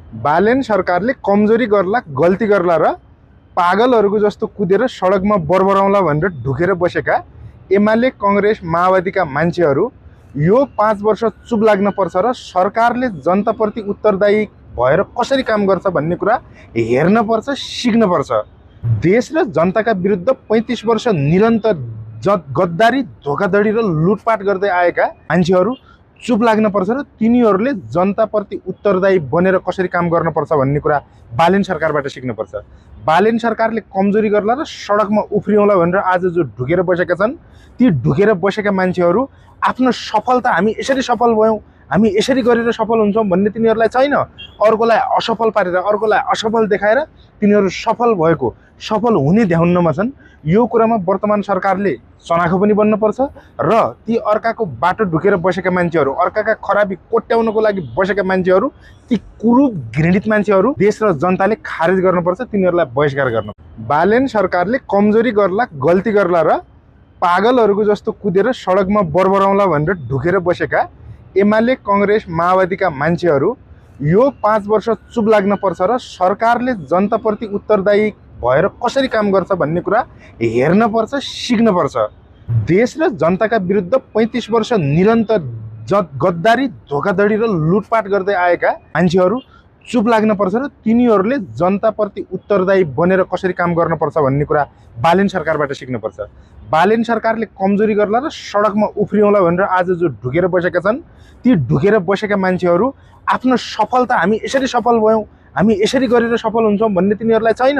बालेन सरकारले कमजोरी गर्ला, गल्ती गर्ला र पागलहरूको जस्तो कुदेर सडकमा बरबराउँला भनेर ढुकेर बसेका एमाले, कांग्रेस, माओवादीका मान्छेहरू यो 5 वर्ष चुप लाग्न पर्छ र सरकारले जनताप्रति उत्तरदायी भएर कसरी काम गर्छ भन्ने कुरा हेर्न पर्छ, सिक्न पर्छ। देश र जनताका विरुद्ध 35 वर्ष निरन्तर गद्दारी, धोखाधडी र लुटपाट गर्दै आएका मान्छेहरू चुप लाग्न पर्छ र तिनीहरूले जनताप्रति उत्तरदायी बनेर कसरी काम गर्न पर्छ भन्ने कुरा बालेन सरकारबाट सिक्न पर्छ। बालेन सरकारले कमजोरी गर्ला र सडकमा उफ्रिउँला भनेर आज जो ढुकेर बसेका छन्, ती ढुकेर बसेका मान्छेहरू आफ्नो सफलता हामी यसरी सफल भयौँ, हामी यसरी गरेर सफल हुन्छौँ भन्ने तिनीहरूलाई छैन। अर्कोलाई असफल पारेर, अर्कोलाई असफल देखाएर तिनीहरू सफल भएको, सफल हुने ध्याउन्नमा छन्। यो कुरामा वर्तमान सरकारले चनाखो पनि बन्नुपर्छ र ती अर्काको बाटो ढुकेर बसेका मान्छेहरू, अर्काका खराबी कोट्याउनको लागि बसेका मान्छेहरू, ती कुरूप घृणित मान्छेहरू देश र जनताले खारेज गर्नुपर्छ, तिनीहरूलाई बहिष्कार गर्न। बालेन सरकारले कमजोरी गर्ला, गल्ती गर्ला र पागलहरूको जस्तो कुदेर सडकमा बरबराउँला भनेर ढुकेर बसेका एमाले, कांग्रेस, माओवादीका मान्छेहरू यो 5 वर्ष चुप लाग्न पर्छ र सरकारले जनताप्रति उत्तरदायी भएर कसरी काम गर्छ भन्ने कुरा हेर्न पर्छ, सिक्न पर्छ। देश र जनताका विरुद्ध 35 वर्ष निरन्तर गद्दारी, धोखाधडी र लुटपाट गर्दै आएका मान्छेहरू चुप लाग्न पर्छ र तिनीहरूले जनताप्रति उत्तरदायी बनेर कसरी काम गर्न पर्छ भन्ने कुरा बालेन सरकारबाट सिक्न पर्छ। बालेन सरकारले कमजोरी गर्ला र सडकमा उफ्रिउँला भनेर आज जो ढुकेर बसेका छन्, ती ढुकेर बसेका मान्छेहरू आफ्नो सफलता हामी यसरी सफल भयौँ, हामी यसरी गरेर सफल हुन्छौँ भन्ने तिनीहरूलाई छैन।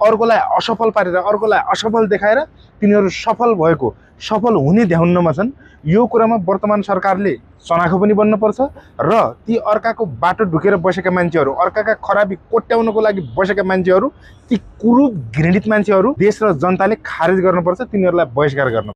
अर्कोलाई असफल पारेर, अर्कोलाई असफल देखाएर तिनीहरू सफल भएको, सफल हुने ध्याउन्नमा छन्। यो कुरामा वर्तमान सरकारले चनाखो पनि बन्नुपर्छ र ती अर्काको बाटो ढुकेर बसेका मान्छेहरू, अर्काका खराबी कोट्याउनको लागि बसेका मान्छेहरू, ती कुरूप घृणित मान्छेहरू देश र जनताले खारेज गर्नुपर्छ, तिनीहरूलाई बहिष्कार गर्न।